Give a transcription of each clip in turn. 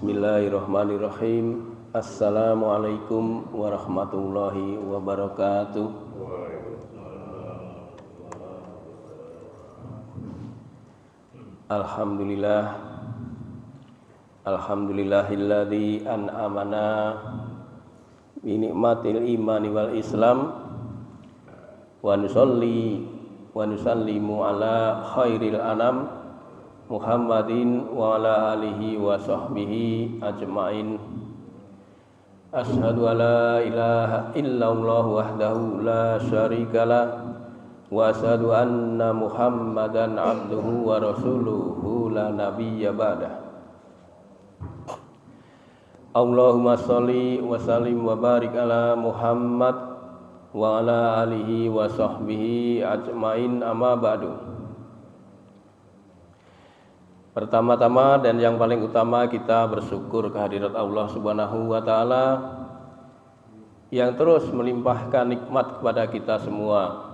Bismillahirrahmanirrahim. Assalamualaikum warahmatullahi wabarakatuh. Alhamdulillah. Alhamdulillahilladzi an'amana bi ni'matil imani wal islam wa nusalli wa nusallimu ala khairil anam Muhammadin wa ala alihi wa sahbihi ajma'in. Asyhadu an la ilaha illallah wahdahu la syarikalah wa asyhadu anna Muhammadan abduhu wa rasuluhu la nabiyya ba'dah. Allahumma sholli wa sallim wa barik ala Muhammad wa ala alihi wa sahbihi ajma'in, amma ba'du. Pertama-tama dan yang paling utama kita bersyukur kehadirat Allah Subhanahu wa taala yang terus melimpahkan nikmat kepada kita semua,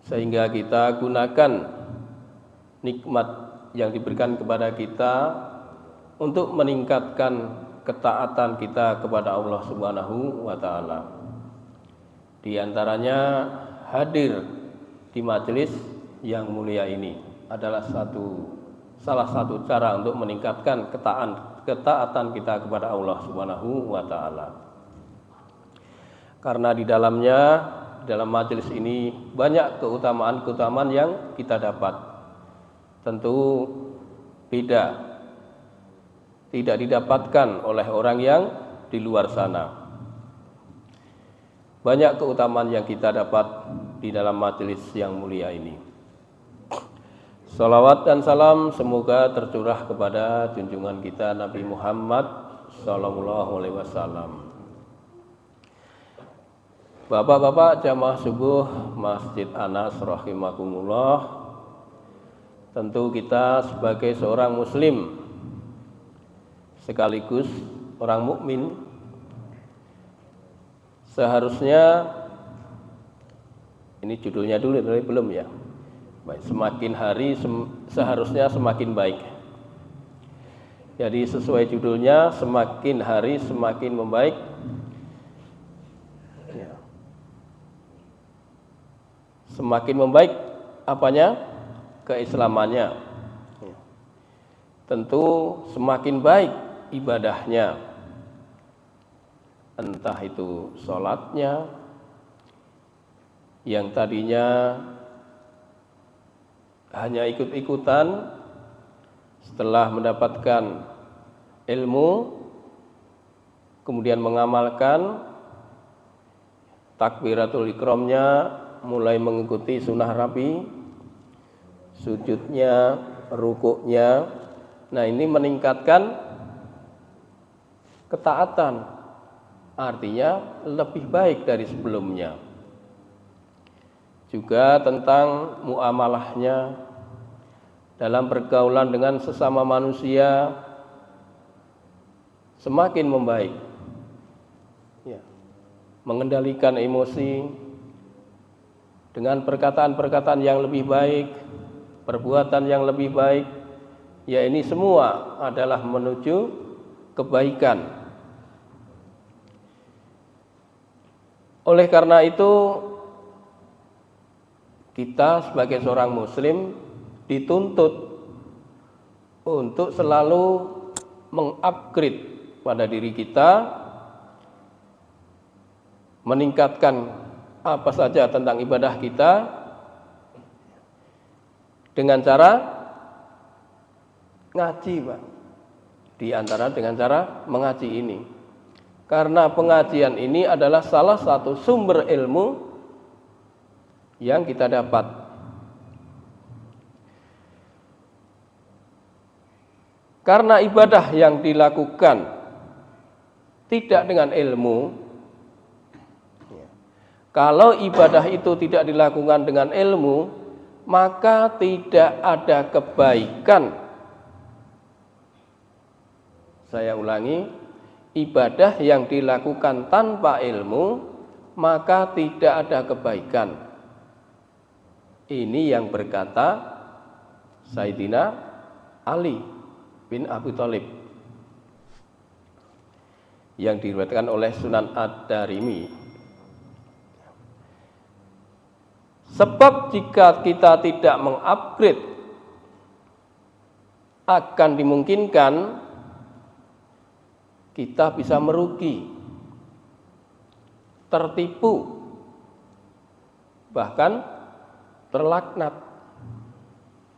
sehingga kita gunakan nikmat yang diberikan kepada kita untuk meningkatkan ketaatan kita kepada Allah Subhanahu wa taala. Di antaranya hadir di majelis yang mulia ini adalah salah satu cara untuk meningkatkan ketaatan kita kepada Allah Subhanahu wa taala. Karena di dalamnya, dalam majelis ini banyak keutamaan-keutamaan yang kita dapat. Tentu tidak didapatkan oleh orang yang di luar sana. Banyak keutamaan yang kita dapat di dalam majelis yang mulia ini. Salawat dan salam semoga tercurah kepada junjungan kita Nabi Muhammad sallallahu alaihi wasallam. Bapak-bapak jamaah subuh Masjid Anas rahimakumullah, tentu kita sebagai seorang muslim sekaligus orang mukmin seharusnya, ini judulnya dulu dari belum ya. Baik, semakin hari seharusnya semakin baik. Jadi sesuai judulnya, semakin hari semakin membaik. Ya. Semakin membaik apanya? Keislamannya. Ya. Tentu semakin baik ibadahnya, entah itu sholatnya yang tadinya hanya ikut-ikutan, setelah mendapatkan ilmu kemudian mengamalkan takbiratul ikramnya, mulai mengikuti sunnah Nabi, sujudnya, rukuknya. Nah, ini meningkatkan ketaatan, artinya lebih baik dari sebelumnya. Juga tentang muamalahnya dalam pergaulan dengan sesama manusia semakin membaik. Ya. Mengendalikan emosi dengan perkataan-perkataan yang lebih baik, perbuatan yang lebih baik. Ya, ini semua adalah menuju kebaikan. Oleh karena itu, kita sebagai seorang muslim dituntut untuk selalu mengupgrade pada diri kita, meningkatkan apa saja tentang ibadah kita dengan cara ngaji, Pak. Di antara dengan cara mengaji ini. Karena pengajian ini adalah salah satu sumber ilmu yang kita dapat. Karena ibadah yang dilakukan tidak dengan ilmu, kalau ibadah itu tidak dilakukan dengan ilmu, maka tidak ada kebaikan. Saya ulangi, ibadah yang dilakukan tanpa ilmu, maka tidak ada kebaikan. Ini yang berkata Sayyidina Ali bin Abi Thalib yang diriwayatkan oleh Sunan Ad-Darimi. Sebab jika kita tidak mengupgrade, akan dimungkinkan kita bisa merugi, tertipu, bahkan terlaknat.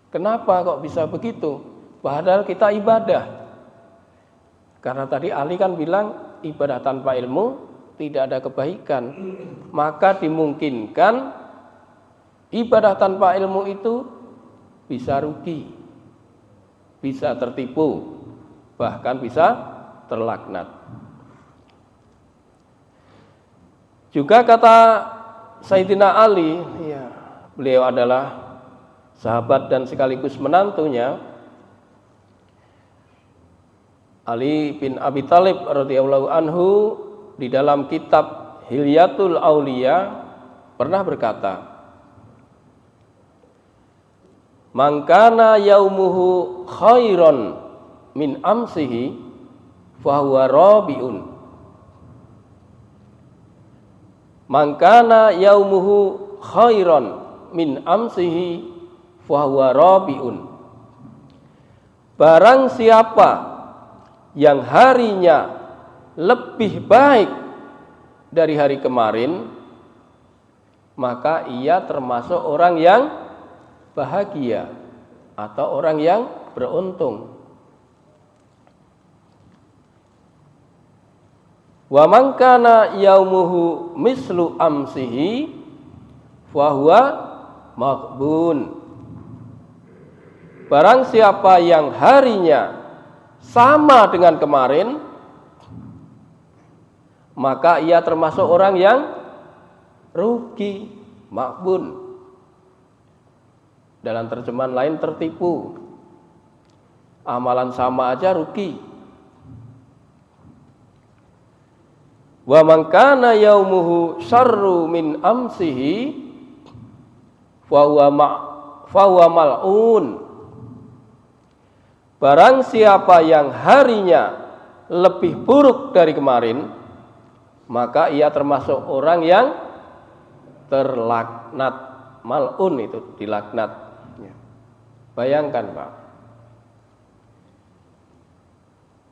Kenapa kok bisa begitu? Padahal kita ibadah. Karena tadi Ali kan bilang ibadah tanpa ilmu tidak ada kebaikan. Maka dimungkinkan ibadah tanpa ilmu itu bisa rugi, bisa tertipu, bahkan bisa terlaknat. Juga kata Sayyidina Ali, ya, beliau adalah sahabat dan sekaligus menantunya, Ali bin Abi Thalib radhiyallahu anhu, di dalam kitab Hilyatul Auliya pernah berkata, "Man kana yaumuhu khairan min amsihi fahuwa rabiun. Man kana yaumuhu khairan min amsihi fahuwa rabiun." Barang siapa yang harinya lebih baik dari hari kemarin, maka ia termasuk orang yang bahagia atau orang yang beruntung. Wa man kana yaumuhu mislu amsihi fa huwa maghbun. Barang siapa yang harinya sama dengan kemarin, maka ia termasuk orang yang rugi, maghbun. Dalam terjemahan lain tertipu. Amalan sama aja rugi. Wa man kana yaumuhu syarru min amsihi fa huwa mal'un. Barang siapa yang harinya lebih buruk dari kemarin, maka ia termasuk orang yang terlaknat. Mal'un itu dilaknat. Bayangkan Pak,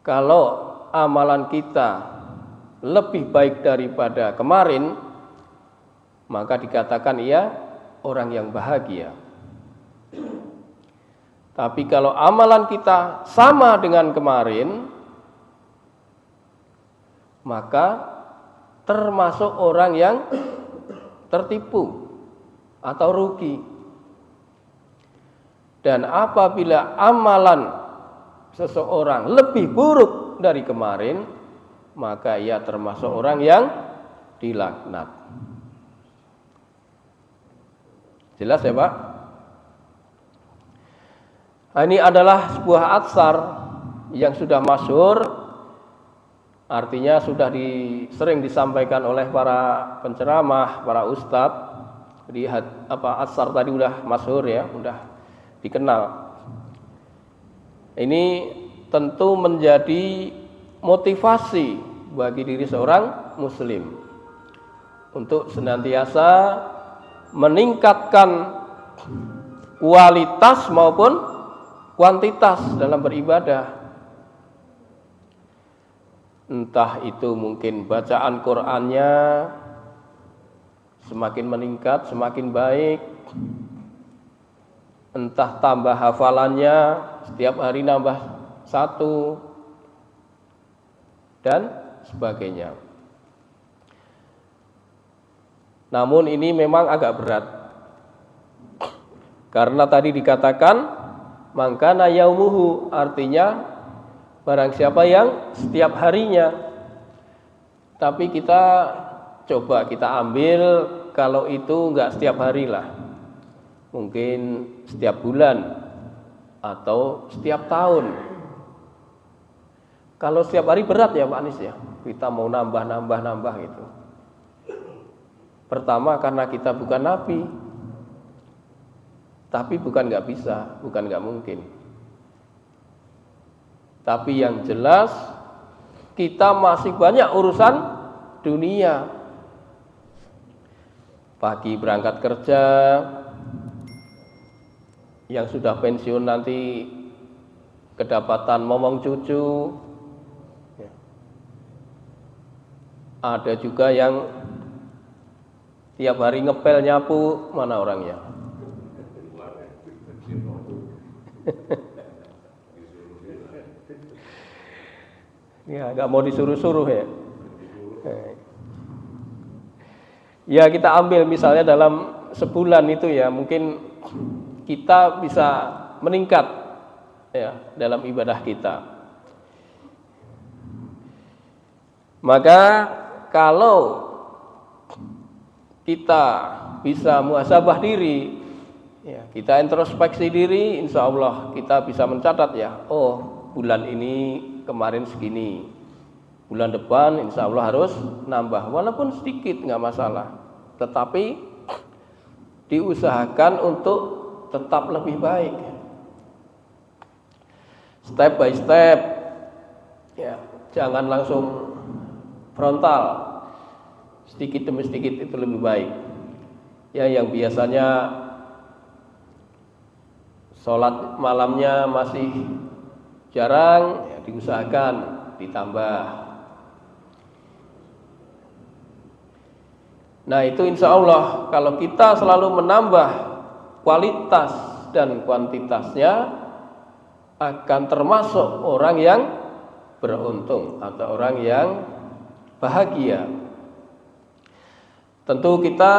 kalau amalan kita lebih baik daripada kemarin, maka dikatakan ia orang yang bahagia. Tapi kalau amalan kita sama dengan kemarin, maka termasuk orang yang tertipu atau rugi. Dan apabila amalan seseorang lebih buruk dari kemarin, maka ia termasuk orang yang dilaknat. Jelas ya Pak? Ini adalah sebuah atsar yang sudah masyhur, artinya sudah sering disampaikan oleh para penceramah, para ustadz. Jadi atsar tadi udah masyhur ya, udah dikenal. Ini tentu menjadi motivasi bagi diri seorang muslim untuk senantiasa meningkatkan kualitas maupun kuantitas dalam beribadah. Entah itu mungkin bacaan Qur'annya semakin meningkat, semakin baik, entah tambah hafalannya, setiap hari nambah 1 dan sebagainya. Namun ini memang agak berat, karena tadi dikatakan mangkana yaumuhu, artinya barang siapa yang setiap harinya. Tapi kita coba kita ambil kalau itu enggak setiap hari lah, mungkin setiap bulan atau setiap tahun. Kalau setiap hari berat ya Pak Anis ya, kita mau nambah gitu. Pertama karena kita bukan nabi, tapi bukan nggak bisa, bukan nggak mungkin. Tapi yang jelas kita masih banyak urusan dunia. Pagi berangkat kerja, yang sudah pensiun nanti kedapatan momong cucu. Ada juga yang tiap hari ngepel nyapu, mana orangnya? Ya, nggak mau disuruh-suruh ya. Ya kita ambil misalnya dalam sebulan itu ya, mungkin kita bisa meningkat ya dalam ibadah kita. Maka kalau kita bisa muhasabah diri, ya, kita introspeksi diri, insya Allah kita bisa mencatat ya, oh bulan ini kemarin segini, bulan depan insya Allah harus nambah, walaupun sedikit nggak masalah, tetapi diusahakan untuk tetap lebih baik, step by step, ya, jangan langsung frontal, sedikit demi sedikit itu lebih baik. Ya, yang biasanya sholat malamnya masih jarang, ya, diusahakan ditambah. Nah itu insya Allah kalau kita selalu menambah kualitas dan kuantitasnya, akan termasuk orang yang beruntung atau orang yang bahagia. Tentu kita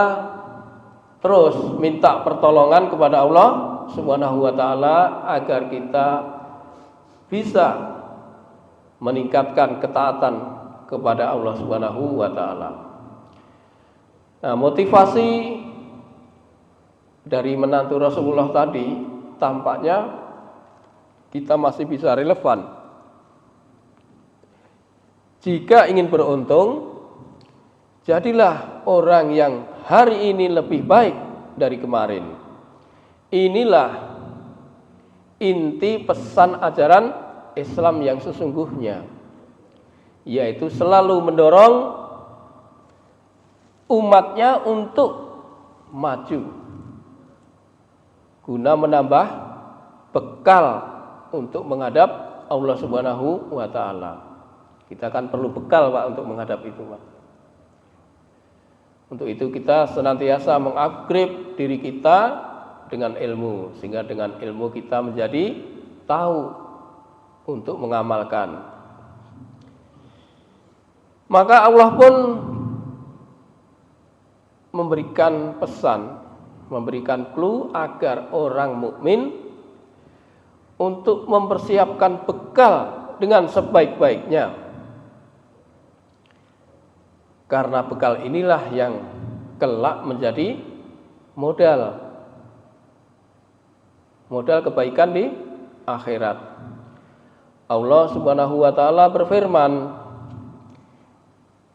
terus minta pertolongan kepada Allah Subhanahu wa taala agar kita bisa meningkatkan ketaatan kepada Allah Subhanahu wa taala. Nah, motivasi dari menantu Rasulullah tadi tampaknya kita masih bisa relevan. Jika ingin beruntung, jadilah orang yang hari ini lebih baik dari kemarin. Inilah inti pesan ajaran Islam yang sesungguhnya, yaitu selalu mendorong umatnya untuk maju guna menambah bekal untuk menghadap Allah Subhanahu wa taala. Kita kan perlu bekal Pak untuk menghadap itu Pak. Untuk itu kita senantiasa mengupgrade diri kita dengan ilmu, sehingga dengan ilmu kita menjadi tahu untuk mengamalkan. Maka Allah pun memberikan pesan, memberikan clue agar orang mukmin untuk mempersiapkan bekal dengan sebaik-baiknya. Karena bekal inilah yang kelak menjadi modal kebaikan di akhirat. Allah Subhanahu wa taala berfirman,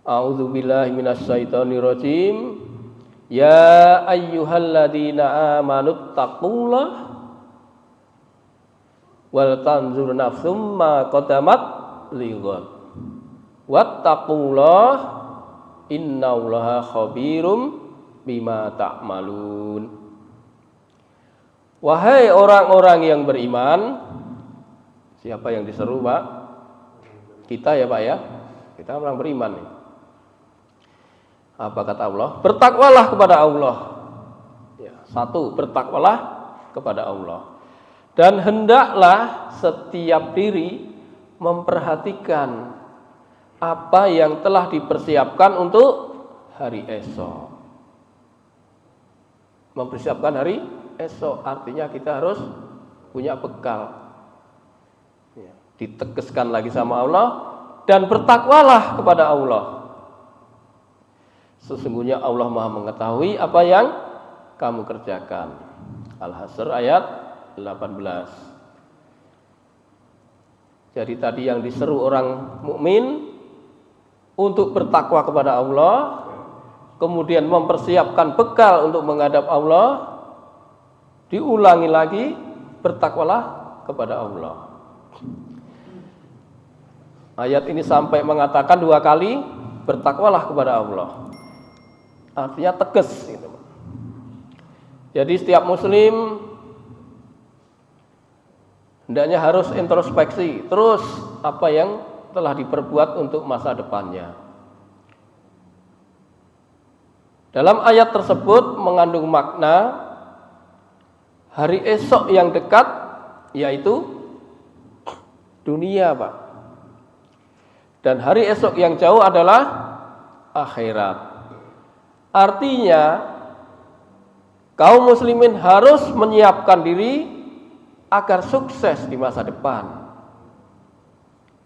A'udzubillahi minasyaitonirrajim. Ya ayyuhalladzina amanu taqullaha wal tanzur nafsum ma qaddamat lighad wattaqullaha innallaha khabirum bima ta'malun. Wahai orang-orang yang beriman. Siapa yang diseru Pak? Kita ya Pak ya. Kita orang beriman nih. Apa kata Allah? Bertakwalah kepada Allah. Ya, satu, bertakwalah kepada Allah. Dan hendaklah setiap diri memperhatikan apa yang telah dipersiapkan untuk hari esok. Mempersiapkan hari esok artinya kita harus punya bekal. Ya, ditegaskan lagi sama Allah, dan bertakwalah kepada Allah. Sesungguhnya Allah Maha mengetahui apa yang kamu kerjakan. Al-Hasr ayat 18. Jadi tadi yang diseru orang mukmin untuk bertakwa kepada Allah, kemudian mempersiapkan bekal untuk menghadap Allah, diulangi lagi, bertakwalah kepada Allah. Ayat ini sampai mengatakan 2 kali, bertakwalah kepada Allah. Artinya tegas gitu. Jadi setiap muslim hendaknya harus introspeksi terus apa yang telah diperbuat untuk masa depannya. Dalam ayat tersebut mengandung makna hari esok yang dekat, yaitu dunia, Pak. Dan hari esok yang jauh adalah akhirat. Artinya kaum muslimin harus menyiapkan diri agar sukses di masa depan.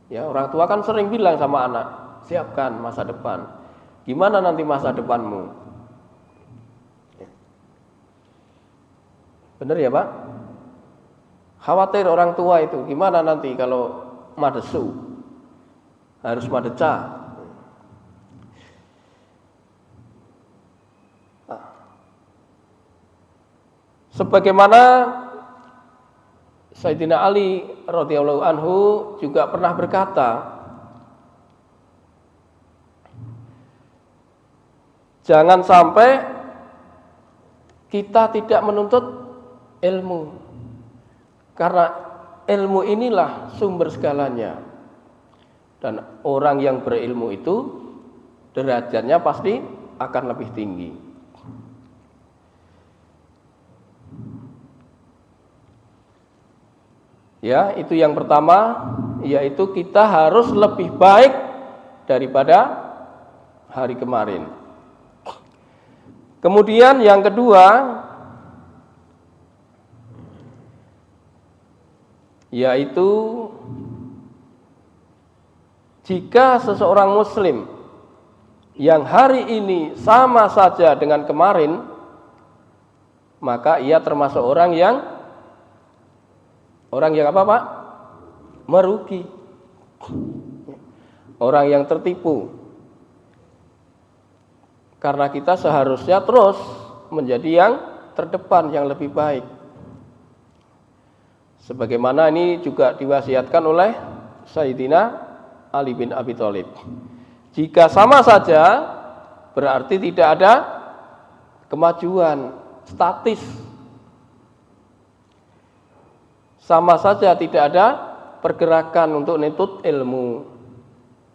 Ya, orang tua kan sering bilang sama anak, siapkan masa depan. Gimana nanti masa depanmu? Benar ya, Pak? Khawatir orang tua itu, gimana nanti kalau madesu? Harus madeca. Sebagaimana Sayyidina Ali radhiyallahu anhu juga pernah berkata, jangan sampai kita tidak menuntut ilmu, karena ilmu inilah sumber segalanya. Dan orang yang berilmu itu derajatnya pasti akan lebih tinggi. Ya, itu yang pertama, yaitu kita harus lebih baik daripada hari kemarin. Kemudian yang kedua, yaitu jika seseorang muslim yang hari ini sama saja dengan kemarin, maka ia termasuk orang yang apa, Pak? Merugi. Orang yang tertipu. Karena kita seharusnya terus menjadi yang terdepan, yang lebih baik. Sebagaimana ini juga diwasiatkan oleh Sayyidina Ali bin Abi Thalib. Jika sama saja, berarti tidak ada kemajuan, statis. Sama saja tidak ada pergerakan untuk nuntut ilmu.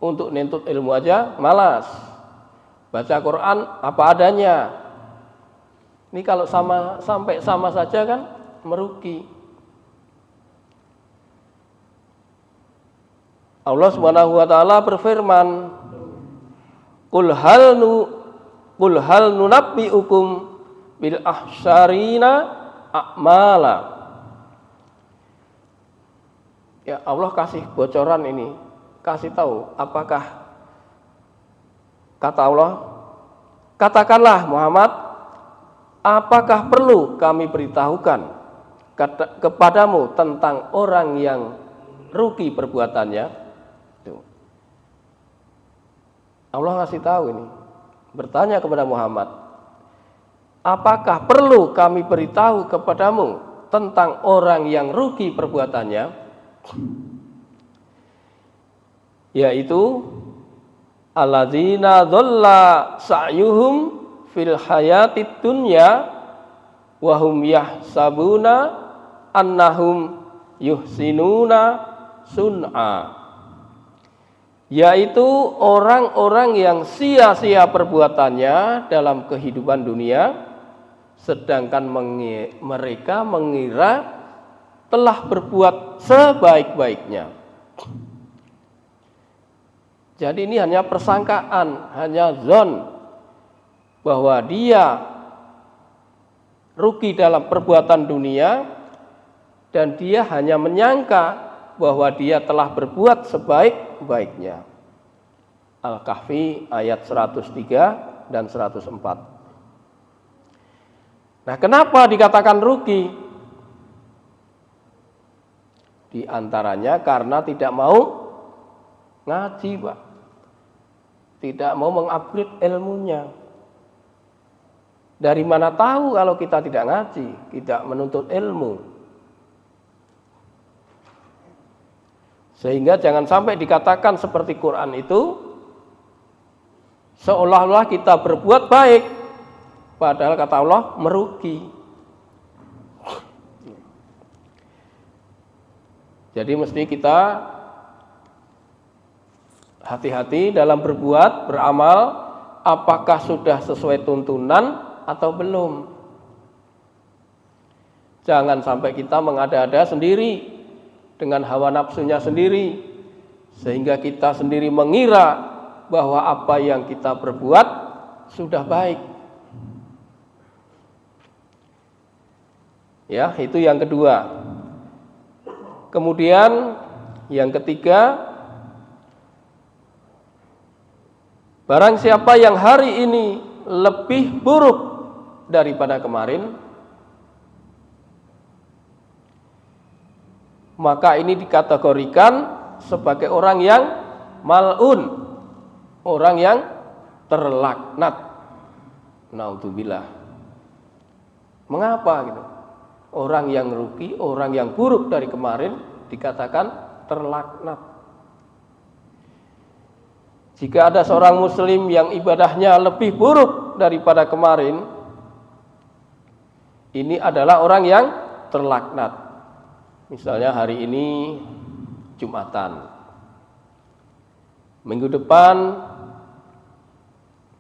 Untuk nuntut ilmu aja malas. Baca Quran apa adanya. Ini kalau sampai sama saja kan merugi. Allah Subhanahu wa taala berfirman, Qul hal nunabbiukum bil ahsyarina a'mala. Ya, Allah kasih bocoran ini, kasih tahu apakah kata Allah, katakanlah Muhammad, apakah perlu kami beritahukan kepadamu tentang orang yang rugi perbuatannya? Allah ngasih tahu ini, bertanya kepada Muhammad, apakah perlu kami beritahu kepadamu tentang orang yang rugi perbuatannya? Yaitu alladzina dhalla sa'yuhum fil hayatid dunya wa hum yahsabuna annahum yuhsinuna sun'a. Yaitu orang-orang yang sia-sia perbuatannya dalam kehidupan dunia, sedangkan mereka mengira telah berbuat sebaik-baiknya. Jadi ini hanya persangkaan, hanya zon, bahwa dia rugi dalam perbuatan dunia, dan dia hanya menyangka bahwa dia telah berbuat sebaik-baiknya. Al-Kahfi ayat 103 dan 104. Nah, kenapa dikatakan rugi? Di antaranya karena tidak mau ngaji, Pak. Tidak mau mengupgrade ilmunya. Dari mana tahu kalau kita tidak ngaji, tidak menuntut ilmu? Sehingga jangan sampai dikatakan seperti Quran itu seolah-olah kita berbuat baik, padahal kata Allah merugi. Jadi mesti kita hati-hati dalam berbuat, beramal, apakah sudah sesuai tuntunan atau belum. Jangan sampai kita mengada-ada sendiri dengan hawa nafsunya sendiri, sehingga kita sendiri mengira bahwa apa yang kita perbuat sudah baik. Ya, itu yang kedua. Kemudian yang ketiga, barang siapa yang hari ini lebih buruk daripada kemarin, maka ini dikategorikan sebagai orang yang mal'un, orang yang terlaknat. Naudzubillah. Mengapa gitu? Orang yang rugi, orang yang buruk dari kemarin dikatakan terlaknat. Jika ada seorang muslim yang ibadahnya lebih buruk daripada kemarin, ini adalah orang yang terlaknat. Misalnya hari ini Jumatan, minggu depan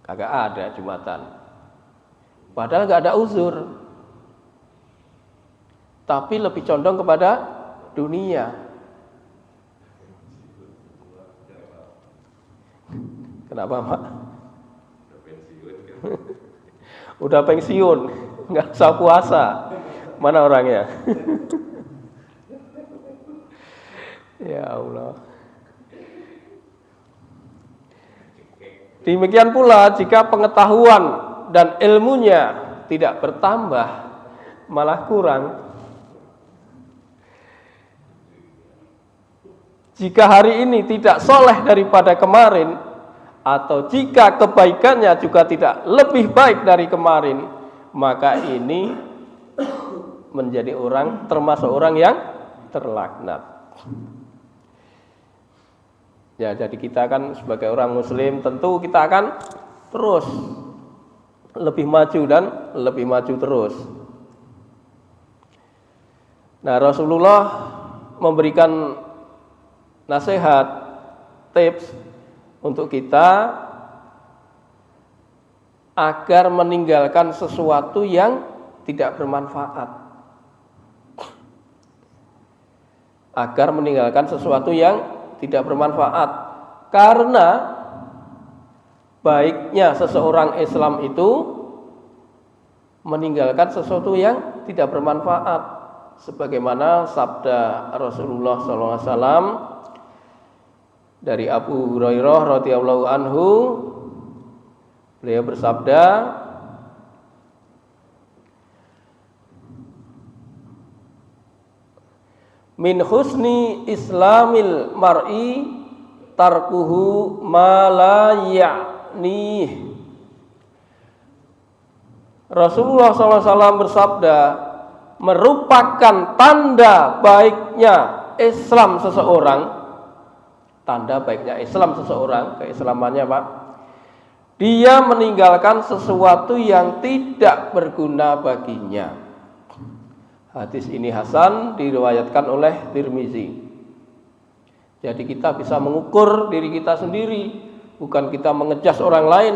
kagak ada Jumatan, padahal gak ada uzur, tapi lebih condong kepada dunia. Kenapa, Pak? Udah pensiun, nggak usah puasa. Mana orangnya? Ya Allah. Demikian pula jika pengetahuan dan ilmunya tidak bertambah, malah kurang. Jika hari ini tidak soleh daripada kemarin, atau jika kebaikannya juga tidak lebih baik dari kemarin, maka ini menjadi orang, termasuk orang yang terlaknat. Ya, jadi kita kan sebagai orang muslim tentu kita akan terus lebih maju dan lebih maju terus. Nah, Rasulullah memberikan nasihat, tips untuk kita agar meninggalkan sesuatu yang tidak bermanfaat. Agar meninggalkan sesuatu yang tidak bermanfaat, karena baiknya seseorang Islam itu meninggalkan sesuatu yang tidak bermanfaat, sebagaimana sabda Rasulullah SAW dari Abu Hurairah radhiyallahu anhu. Beliau bersabda, min husni islamil mar'i tarkuhu ma la ya'nih. Rasulullah SAW bersabda, merupakan tanda baiknya Islam seseorang, tanda baiknya Islam seseorang, keislamannya Pak, dia meninggalkan sesuatu yang tidak berguna baginya. Hadis ini hasan, diriwayatkan oleh Tirmizi. Jadi kita bisa mengukur diri kita sendiri, bukan kita mengejas orang lain.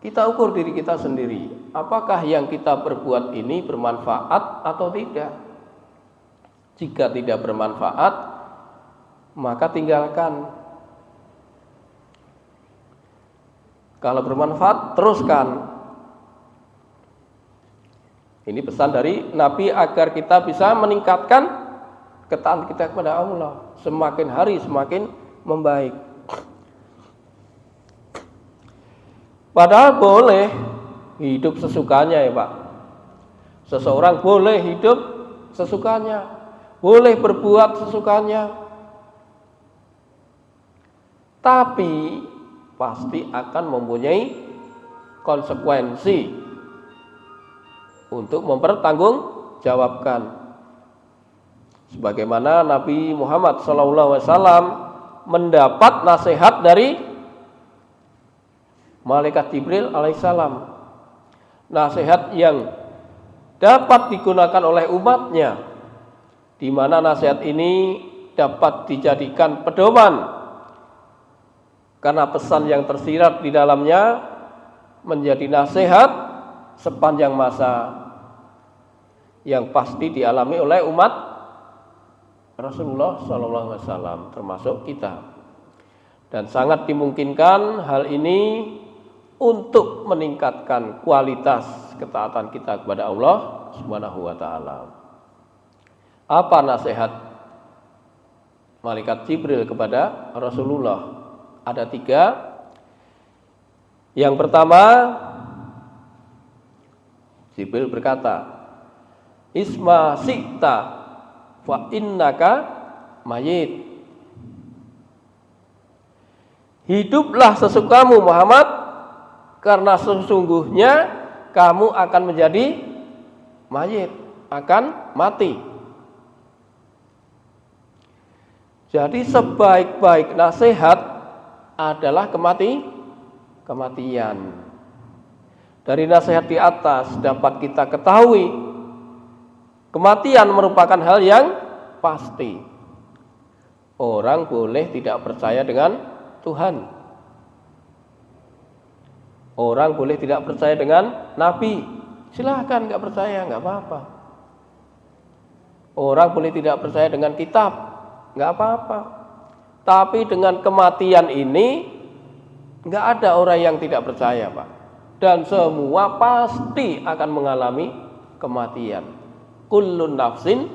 Kita ukur diri kita sendiri, apakah yang kita perbuat ini bermanfaat atau tidak. Jika tidak bermanfaat, maka tinggalkan. Kalau bermanfaat, teruskan. Ini pesan dari Nabi agar kita bisa meningkatkan ketaatan kita kepada Allah, semakin hari semakin membaik. Padahal boleh hidup sesukanya ya Pak. Seseorang boleh hidup sesukanya, boleh berbuat sesukanya, tapi pasti akan mempunyai konsekuensi untuk mempertanggungjawabkan. Sebagaimana Nabi Muhammad SAW mendapat nasihat dari malaikat Jibril alaihissalam. Nasihat yang dapat digunakan oleh umatnya, di mana nasihat ini dapat dijadikan pedoman karena pesan yang tersirat di dalamnya menjadi nasihat sepanjang masa yang pasti dialami oleh umat Rasulullah SAW, termasuk kita. Dan sangat dimungkinkan hal ini untuk meningkatkan kualitas ketaatan kita kepada Allah Subhanahu wa taala. Apa nasihat malaikat Jibril kepada Rasulullah? Ada 3. Yang pertama, Jibril berkata, "Isma sikta fa innaka mayit." Hiduplah sesukamu Muhammad, karena sesungguhnya kamu akan menjadi mayit, akan mati. Jadi sebaik-baik nasihat adalah kematian. Dari nasihat di atas dapat kita ketahui kematian merupakan hal yang pasti. Orang boleh tidak percaya dengan Tuhan. Orang boleh tidak percaya dengan Nabi. Silahkan nggak percaya, nggak apa-apa. Orang boleh tidak percaya dengan kitab, nggak apa-apa. Tapi dengan kematian ini nggak ada orang yang tidak percaya, Pak. Dan semua pasti akan mengalami kematian. Kullun nafsin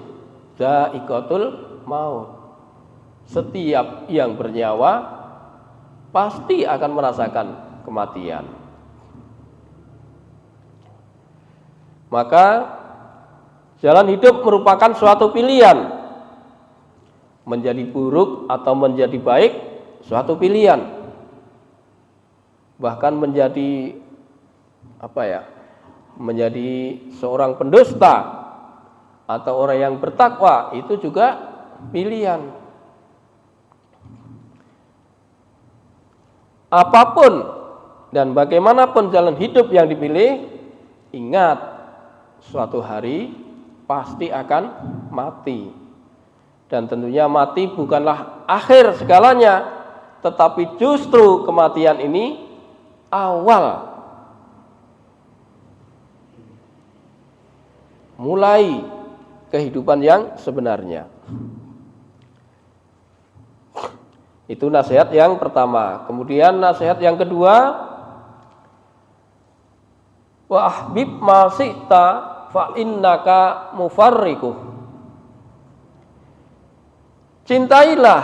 dha'iqatul maut. Setiap yang bernyawa pasti akan merasakan kematian. Maka jalan hidup merupakan suatu pilihan. Menjadi buruk atau menjadi baik, suatu pilihan. Bahkan menjadi menjadi seorang pendusta atau orang yang bertakwa itu juga pilihan. Apapun dan bagaimanapun jalan hidup yang dipilih, ingat suatu hari pasti akan mati. Dan tentunya mati bukanlah akhir segalanya, tetapi justru kematian ini awal mulai kehidupan yang sebenarnya. Itu nasihat yang pertama. Kemudian nasihat yang kedua, wa ahbib ma syi'ta fa innaka mufarriquh. Cintailah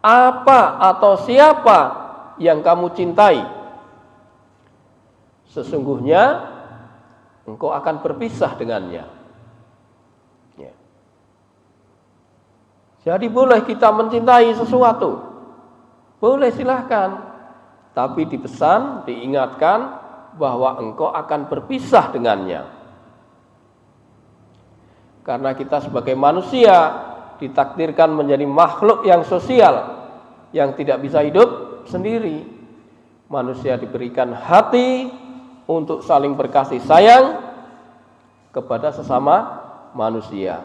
apa atau siapa yang kamu cintai. Sesungguhnya engkau akan berpisah dengannya. Ya. Jadi boleh kita mencintai sesuatu, boleh silahkan, tapi dipesan, diingatkan bahwa engkau akan berpisah dengannya. Karena kita sebagai manusia ditakdirkan menjadi makhluk yang sosial, yang tidak bisa hidup sendiri. Manusia diberikan hati untuk saling berkasih sayang kepada sesama manusia.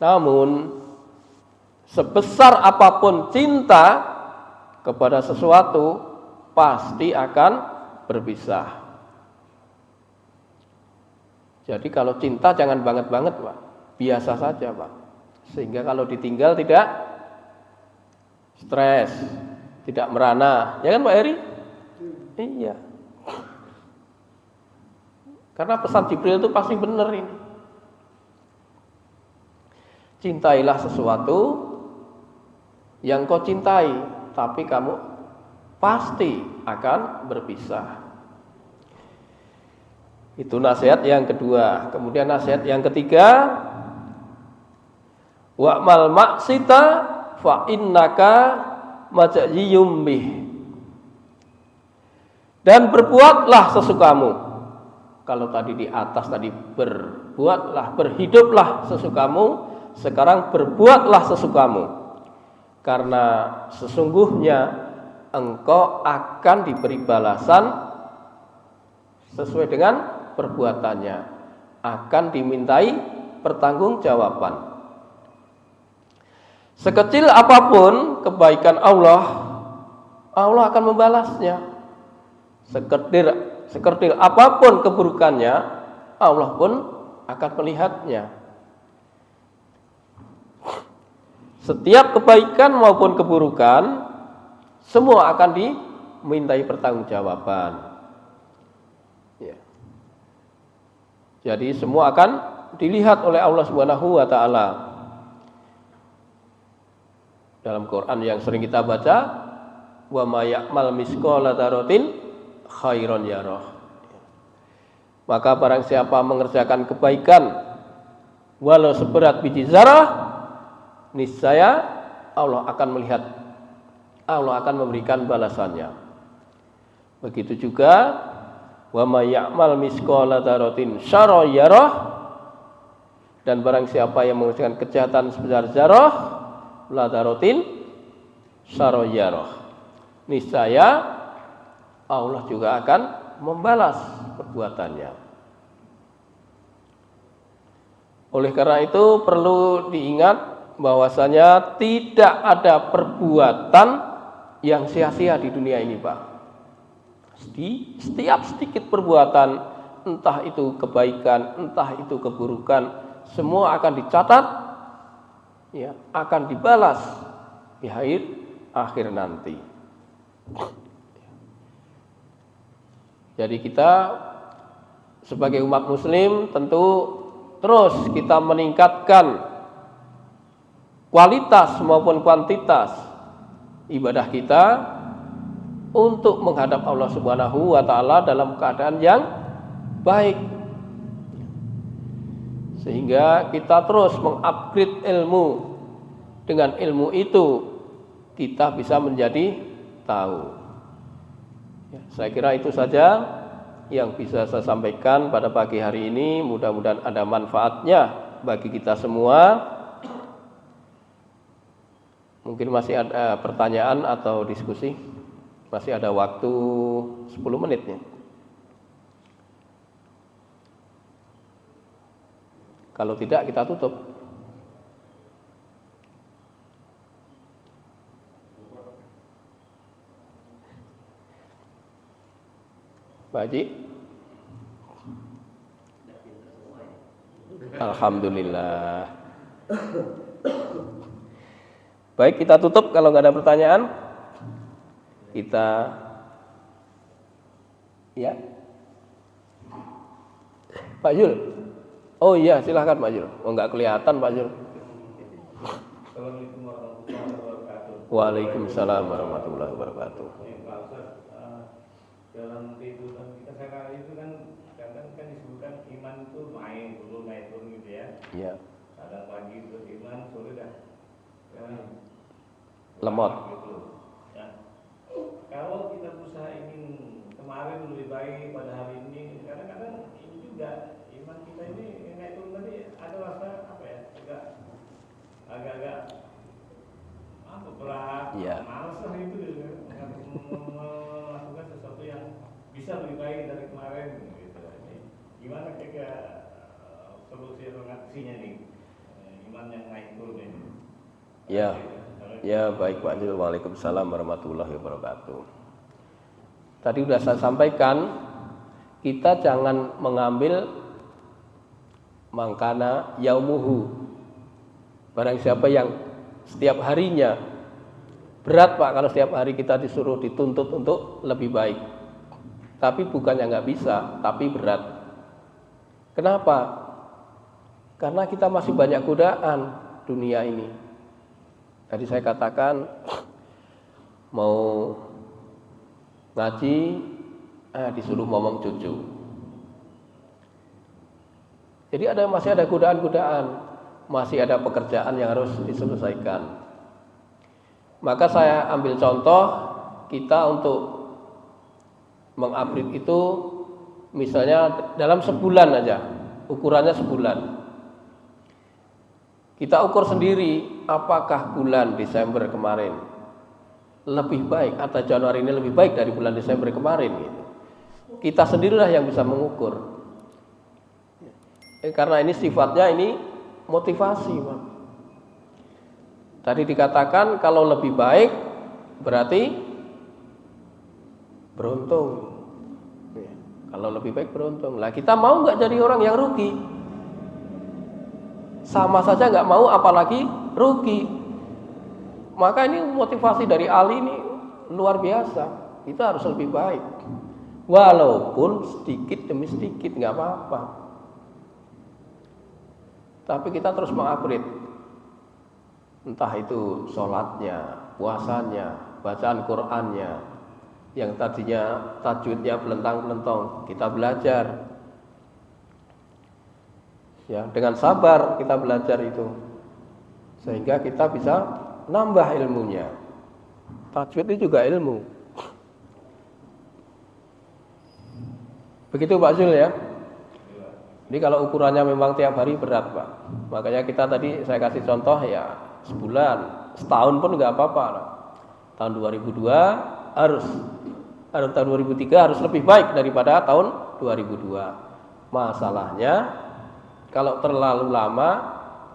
Namun sebesar apapun cinta kepada sesuatu pasti akan berpisah. Jadi kalau cinta jangan banget-banget, Pak. Biasa saja, Pak. Sehingga kalau ditinggal tidak stres, tidak merana. Ya kan, Pak Heri? Iya. Karena pesan Jibril itu pasti benar ini. Cintailah sesuatu yang kau cintai, tapi kamu pasti akan berpisah. Itu nasihat yang kedua. Kemudian nasihat yang ketiga, wa'mal maksita fa innaka majziyum bih. Dan berbuatlah sesukamu. Kalau tadi di atas tadi berbuatlah, berhiduplah sesukamu, sekarang berbuatlah sesukamu, karena sesungguhnya engkau akan diberi balasan sesuai dengan perbuatannya, akan dimintai pertanggungjawaban. Sekecil apapun kebaikan Allah, Allah akan membalasnya. Sekerdil apapun keburukannya, Allah pun akan melihatnya. Setiap kebaikan maupun keburukan, semua akan dimintai pertanggungjawaban. Ya. Jadi semua akan dilihat oleh Allah Subhanahu wa taala. Dalam Quran yang sering kita baca, wa may ya'mal misqala dzarratin khairon yarah. Maka barang siapa mengerjakan kebaikan walau seberat biji zarah, niscaya Allah akan melihat, Allah akan memberikan balasannya. Begitu juga wa may ya'mal misqala dzarratin syarran yarah, dan barang siapa yang mengerjakan kejahatan sebesar zarah la dzarratin syarran yarah, niscaya Allah juga akan membalas perbuatannya. Oleh karena itu perlu diingat bahwasanya tidak ada perbuatan yang sia-sia di dunia ini, Pak. Setiap sedikit perbuatan, entah itu kebaikan, entah itu keburukan, semua akan dicatat, ya, akan dibalas di akhir nanti. Jadi kita sebagai umat muslim tentu terus kita meningkatkan kualitas maupun kuantitas ibadah kita untuk menghadap Allah Subhanahu wa taala dalam keadaan yang baik. Sehingga kita terus mengupgrade ilmu. Dengan ilmu itu kita bisa menjadi tahu. Ya, saya kira itu saja yang bisa saya sampaikan pada pagi hari ini. Mudah-mudahan ada manfaatnya bagi kita semua. Mungkin masih ada pertanyaan atau diskusi. Masih ada waktu 10 menitnya. Kalau tidak kita tutup. Pak Haji. Alhamdulillah. Baik, kita tutup kalau nggak ada pertanyaan. Kita ya. Pak Jul. Oh iya, silahkan Pak Jul. Oh nggak kelihatan Pak Jul. Assalamualaikum warahmatullahi wabarakatuh. Waalaikumsalam warahmatullahi wabarakatuh. Pak Ustaz, dalam kehidupan kita sekarang itu kan kadang kan disebutkan iman itu naik turun gitu ya. Iya. Kadang pagi terus iman, sore dah Lemot. Gitu. Ya. Kalau kita berusaha ingin kemarin lebih baik pada hari ini, kadang-kadang ini juga iman kita ini naik turun tadi ada rasa apa ya, agak-agak berat, malas lah itu melakukan sesuatu yang bisa lebih baik dari kemarin gitu. Ini gimana kira-kira solusi reaksinya nih, iman yang naik turun ini? Ya baik Pak Jul. Waalaikumsalam warahmatullahi wabarakatuh. Tadi sudah saya sampaikan, kita jangan mengambil mangkana yaumuhu. Barang siapa yang setiap harinya berat Pak, kalau setiap hari kita disuruh dituntut untuk lebih baik. Tapi bukannya nggak bisa, tapi berat. Kenapa? Karena kita masih banyak godaan dunia ini. Tadi saya katakan mau ngaji, disuruh ngomong cucu. Jadi masih ada godaan-godaan, masih ada pekerjaan yang harus diselesaikan. Maka saya ambil contoh kita untuk mengupgrade itu, misalnya dalam sebulan aja, ukurannya sebulan. Kita ukur sendiri apakah bulan Desember kemarin lebih baik atau Januari ini lebih baik dari bulan Desember kemarin gitu. Kita sendirilah yang bisa mengukur. Karena ini sifatnya ini motivasi, Pak. Tadi dikatakan kalau lebih baik berarti beruntung. Kalau lebih baik beruntung. Lah kita mau nggak jadi orang yang rugi? Sama saja nggak mau, apalagi rugi. Maka ini motivasi dari Ali ini luar biasa. Kita harus lebih baik, walaupun sedikit demi sedikit nggak apa-apa. Tapi kita terus mengupgrade, entah itu sholatnya, puasanya, bacaan Qur'annya, yang tadinya tajwidnya belentang-belentong, kita belajar. Ya, dengan sabar kita belajar itu, sehingga kita bisa nambah ilmunya. Tajwid itu juga ilmu. Begitu Pak Zul ya. Jadi kalau ukurannya memang tiap hari berat, Pak. Makanya kita tadi saya kasih contoh ya, sebulan, setahun pun nggak apa-apa. Tahun 2002 harus tahun 2003 harus lebih baik daripada tahun 2002. Masalahnya kalau terlalu lama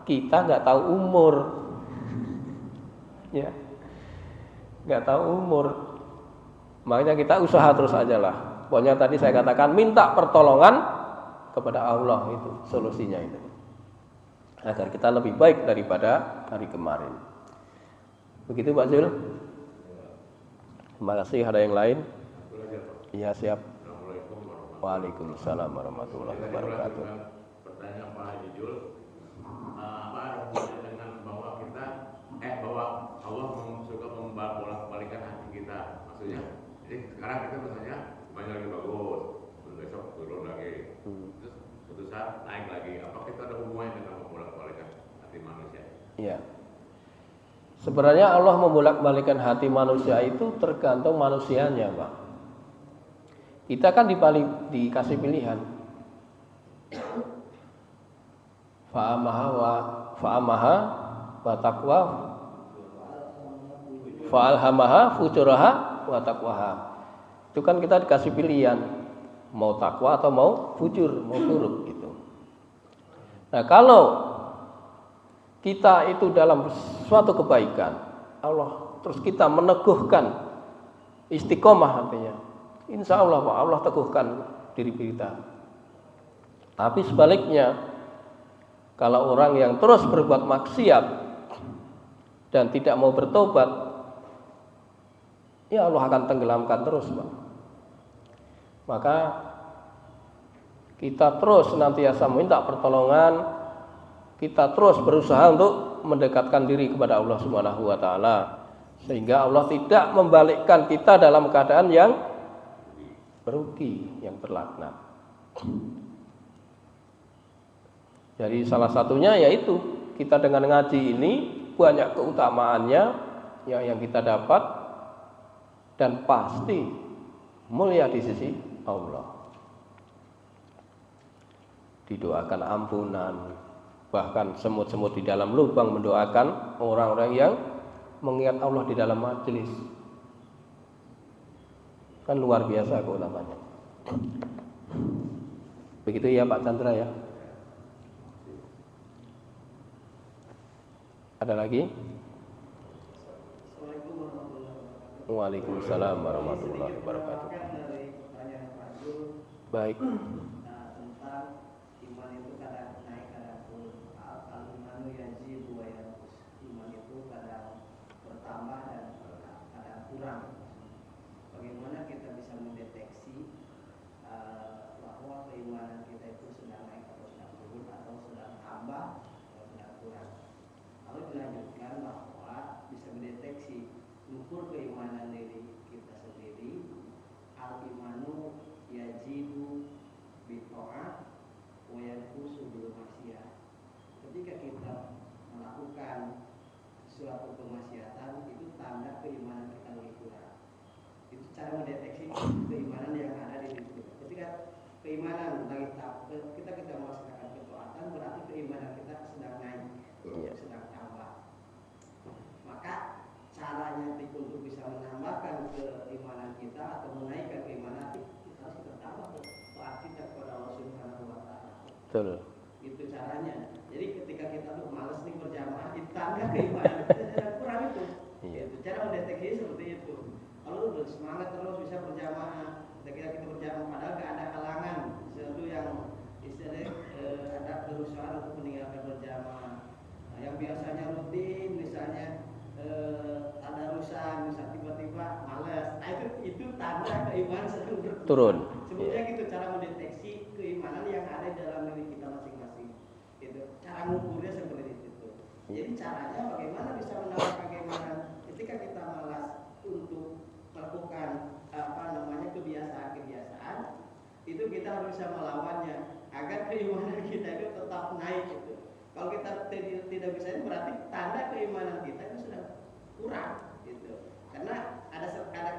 kita nggak tahu umur, ya, nggak tahu umur. Makanya kita usaha terus aja lah. Pokoknya tadi saya katakan minta pertolongan kepada Allah, itu solusinya itu, agar kita lebih baik daripada hari kemarin. Begitu Pak Zul. Terima kasih. Ada yang lain? Iya siap. Waalaikumsalam warahmatullahi wabarakatuh. Pertanyaan Pak Haji Jul, apa hubungannya dengan bahwa kita bahwa Allah suka membolak-balikan hati kita? Maksudnya, jadi sekarang kita misalnya banyak lagi bagus, terus besok turun lagi, terus suatu saat naik lagi. Apakah itu ada hubungannya dengan membolak-balikan hati manusia? Iya. Sebenarnya Allah membolak-balikan hati manusia itu tergantung manusianya, Pak. Kita kan dikasih pilihan. Fa'amaha wa taqwa fa'alhamaha fujuraha wa taqwaha. Itu kan kita dikasih pilihan, mau takwa atau mau fujur, mau buruk gitu. Nah, kalau kita itu dalam suatu kebaikan, Allah terus kita meneguhkan istiqomah artinya, insya Allah Pak, Allah teguhkan diri kita. Tapi sebaliknya, kalau orang yang terus berbuat maksiat dan tidak mau bertobat, ya Allah akan tenggelamkan terus, Pak. Maka kita terus senantiasa minta pertolongan, kita terus berusaha untuk mendekatkan diri kepada Allah Subhanahu wa taala, sehingga Allah tidak membalikkan kita dalam keadaan yang merugi, yang terlaknat. Jadi salah satunya yaitu kita dengan ngaji ini banyak keutamaannya yang kita dapat, dan pasti mulia di sisi Allah. Didoakan ampunan, bahkan semut-semut di dalam lubang mendoakan orang-orang yang mengingat Allah di dalam majelis. Kan luar biasa keutamanya. Begitu ya Pak Chandra ya. Ada lagi? Waalaikumsalam warahmatullahi wabarakatuh. Baik. Tentang iman itu kadang naik, kadang turun. Al-imanu yajibu wa yanqus. Iman itu kadang bertambah dan kadang kurang. Bagaimana kita bisa mendeteksi bahwa keimanan kita itu sedang naik atau sedang turun, atau sedang tambah atau sedang kurang? Lalu dilanjutkan bahwa bisa mendeteksi ukur keimanan diri kita sendiri. Al-imanu yajibu bito'ah wa yanqusu bil maksiyah. Ketika kita melakukan suatu kemaksiatan, itu tanda keimanan kita lebih kurang. Itu cara mendeteksi keimanan yang ada di diri kita. Ketika keimanan lagi kita melaksanakan ketaatan, berarti keimanan kita sedang naik. keimanan kita atau menaikkan keimanan kita harus bertambah taat kita kepada Allah Subhanahu wa taala. Betul. Itu caranya. Jadi ketika kita tuh malas nih berjamaah, ditambah keimanan kita kurang itu. Iya. Itu cara mendeteksi seperti itu. Kalau udah semangat terus bisa berjamaah, ketika kita berjamaah padahal gak ada halangan, sesuatu yang istilahnya ada kerusuhan untuk meninggalkan berjamaah. Nah, yang biasanya rutin misalnya ada rusak, misal tiba-tiba malas. Nah itu tanda keimanan sedang berkurang. Turun. Sebenarnya gitu cara mendeteksi keimanan yang ada dalam diri kita masing-masing. Gitu. Cara mengukurnya seperti itu. Jadi caranya bagaimana bisa menambahkan keimanan ketika kita malas untuk melakukan kebiasaan-kebiasaan, itu kita harus bisa melawannya agar keimanan kita itu tetap naik gitu. Kalau kita tidak bisa ini berarti tanda keimanan kita itu sudah kurang gitu. Karena ada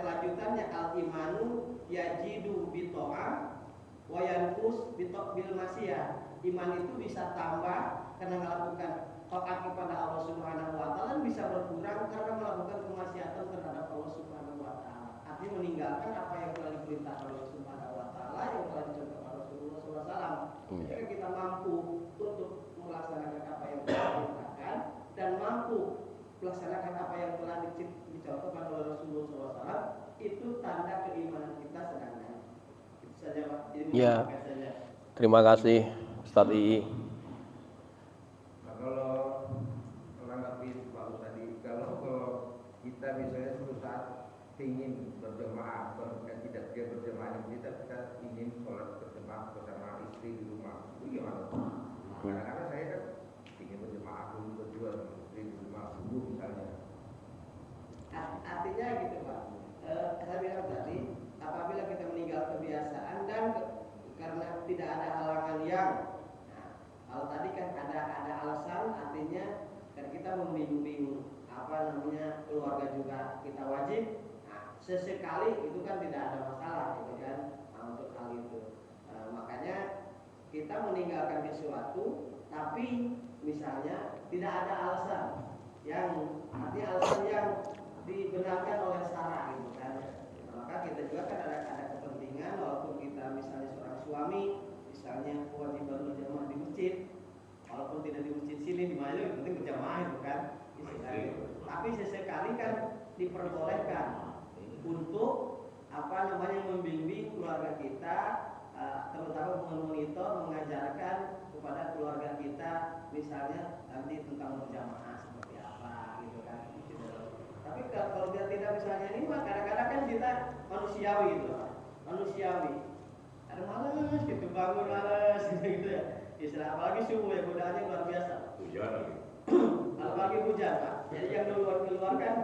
kelanjutannya, al-imanu yajidu bito'am wa yanqus bil masiyah. Iman itu bisa tambah karena melakukan taat kepada Allah Subhanahu wa taala, bisa berkurang karena melakukan kemaksiatan terhadap Allah Subhanahu wa taala. Artinya meninggalkan apa yang telah diperintahkan Allah Subhanahu wa taala, yang telah dicontohkan Rasulullah SAW. Jika kita mampu untuk melaksanakan apa yang telah diperintahkan dan mampu melaksanakan apa yang telah dicontohkan oleh Rasulullah SAW, itu tanda keimanan kita sedang naik. Itu saja Pak. Ya. Terima kasih Ustadz II. Kalau menanggapi Pak Ustadz tadi, kalau kita misalnya suatu saat ingin berjemaah, tidak dia berjemaah, kita ingin sholat berjemaah bersama istri di rumah, itu gimana? Kadang-kadang saya kan ingin berjemaah dulu berdua sama istri di rumah subuh misalnya. Artinya gitu Pak, saya bilang tadi, apabila kita meninggal kebiasaan dan karena tidak ada halangan yang, kalau tadi kan ada alasan, artinya kan kita membimbing keluarga juga kita wajib. Sesekali itu kan tidak ada masalah gitu kan, untuk hal itu. Makanya kita meninggalkan sesuatu, tapi misalnya tidak ada alasan yang alasan yang dibenarkan oleh syara gitu kan. Maka kita juga kan ada kepentingan, walaupun kita misalnya seorang suami, misalnya kewajiban berjamaah di masjid, walaupun tidak di masjid sini di mana yang penting berjamaah itu kan. Tapi sesekali kan diperbolehkan untuk membimbing keluarga kita, terutama memonitor, mengajarkan kepada keluarga kita misalnya nanti tentang berjamaah seperti apa gitu kan. Tapi kalau tidak misalnya ini mah kadang-kadang kan kita manusiawi gitu, manusiawi. Ada malas gitu, bangun malas gitu ya. Istilah apalagi subuh ya, godaannya luar biasa. Hujan lagi. Apalagi hujan Pak. Jadi yang keluar kan,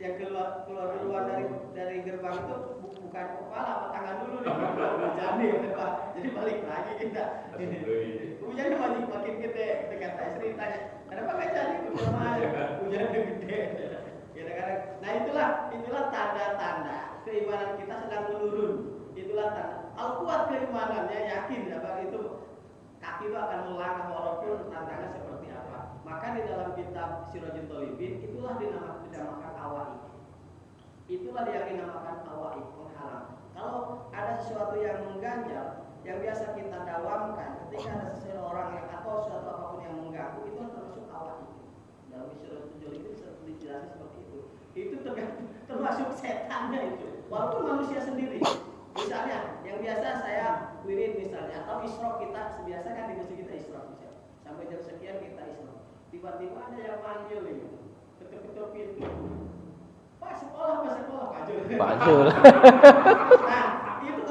yang keluar dari gerbang itu bukan kepala apa tangan dulu nih, hujan nih Pak. Jadi balik lagi kita. Hujan makin gede. Kita kata istri tanya, kenapa nggak jadi berjamaah? Hujan gede. Kadang-kadang. Nah itulah tanda-tanda keimanan kita sedang menurun. Itulah tanda. Kalau kuat keimanannya, yakin apa itu kaki itu akan melangkah walaupun tantangan seperti apa. Maka di dalam kitab Sirajul Thalibin itulah dinamakan awai. Itulah yang dinamakan awai, penghalang. Kalau ada sesuatu yang mengganjal, yang biasa kita dawamkan, ketika ada seseorang yang atau sesuatu apapun yang mengganggu, itu termasuk awai. Dalam Sirajul Thalibin dijelaskan seperti itu. Itu termasuk setannya itu. Walaupun manusia sendiri. Misalnya, yang biasa saya wirid misalnya, atau isyrok kita, biasa kan di masjid kita isyrok misalnya. Sampai jam sekian kita isyrok. Tiba-tiba ada yang manggil ini, ketuk-ketuk pintu. Pak sekolah, Pak Jul. Nah, itu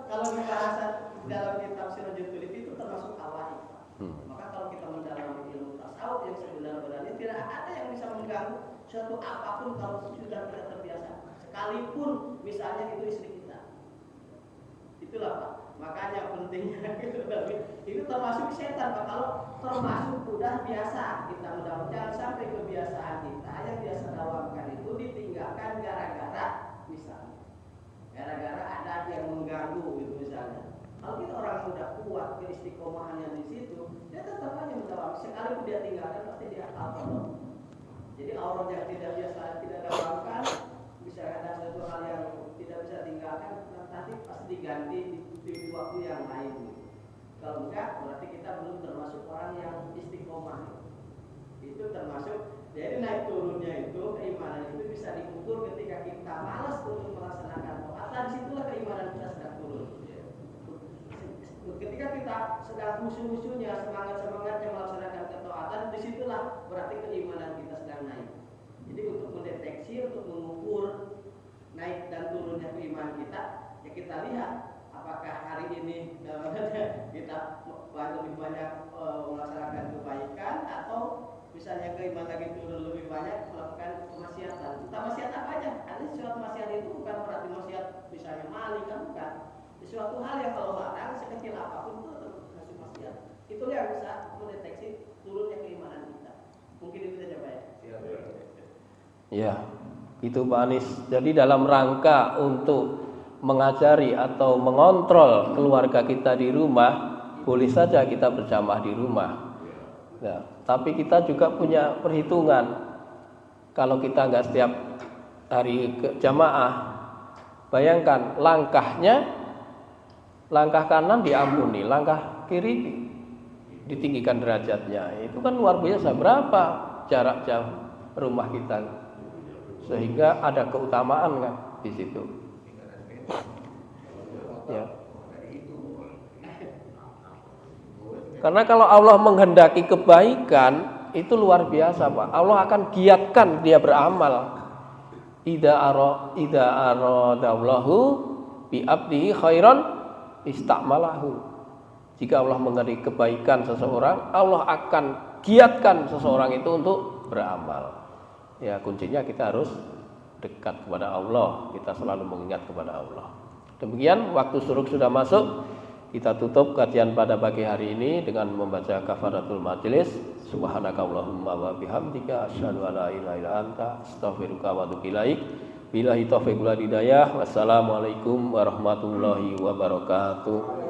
kalau dibahas dalam kitab Sirajul Thalibin itu termasuk awal. Maka kalau kita mendalami ilmu tasawuf yang sebenarnya tidak ada yang bisa mengganggu suatu apapun kalau sudah tidak terbiasa. Sekalipun misalnya itu istri kita. Itulah Pak. Makanya pentingnya itu termasuk setan Pak. Kalau termasuk udah biasa kita mudah-mudahan sampai kebiasaan kita yang biasa dawamkan itu ditinggalkan gara-gara misalnya gara-gara ada yang mengganggu gitu misalnya. Kalau kita orang udah kuat keistiqomahannya di situ, dia tetap aja mendawam. Sekalipun dia tinggalkan pasti dia hafal. Jadi aurat yang tidak biasa tidak dawamkan bisa ada sesuatu sesuatu yang lain. Kalau enggak, berarti kita belum termasuk orang yang istiqomah. Itu termasuk, jadi naik turunnya itu, keimanan itu bisa diukur ketika kita malas untuk melaksanakan taat. Disitulah keimanan kita sedang turun. Ketika kita sedang khusyuk-khusyuknya, semangat-semangatnya melaksanakan ketaatan, disitulah berarti keimanan kita sedang naik. Jadi untuk mendeteksi, untuk mengukur naik dan turunnya keimanan kita, ya kita lihat apakah hari ini kita lebih banyak melaksanakan kebaikan, atau misalnya keimanan lagi turun lebih banyak melakukan kemaksiatan. Kita maksiat apa aja? Ada sesuatu maksiat itu bukan berarti maksiat misalnya maling, kan bukan. Sesuatu hal yang kalau larang sekecil apapun itu termasuk maksiat. Itu yang bisa mendeteksi turunnya keimanan kita. Mungkin itu saja Pak ya. Ya, itu Pak Anies. Jadi dalam rangka untuk mengajari atau mengontrol keluarga kita di rumah, boleh saja kita berjamaah di rumah. Ya, tapi kita juga punya perhitungan. Kalau kita nggak setiap hari ke jamaah, bayangkan langkah kanan diampuni, langkah kiri ditinggikan derajatnya. Itu kan luar biasa, berapa jarak jauh rumah kita, sehingga ada keutamaan kan di situ. Ya. Karena kalau Allah menghendaki kebaikan itu luar biasa Pak. Allah akan giatkan dia beramal. Idza aradallahu bi abdihi khairan istamalahu. Jika Allah menghendaki kebaikan seseorang, Allah akan giatkan seseorang itu untuk beramal. Ya, kuncinya kita harus dekat kepada Allah, kita selalu mengingat kepada Allah. Demikian, waktu syuruk sudah masuk. Kita tutup kajian pada pagi hari ini dengan membaca kafaratul majelis. Subhanakallahumma wa bihamdika asyhadu an la ilaha illa anta astaghfiruka wa atubu ilaik. Billahi taufiq wal hidayah. Wassalamualaikum warahmatullahi wabarakatuh.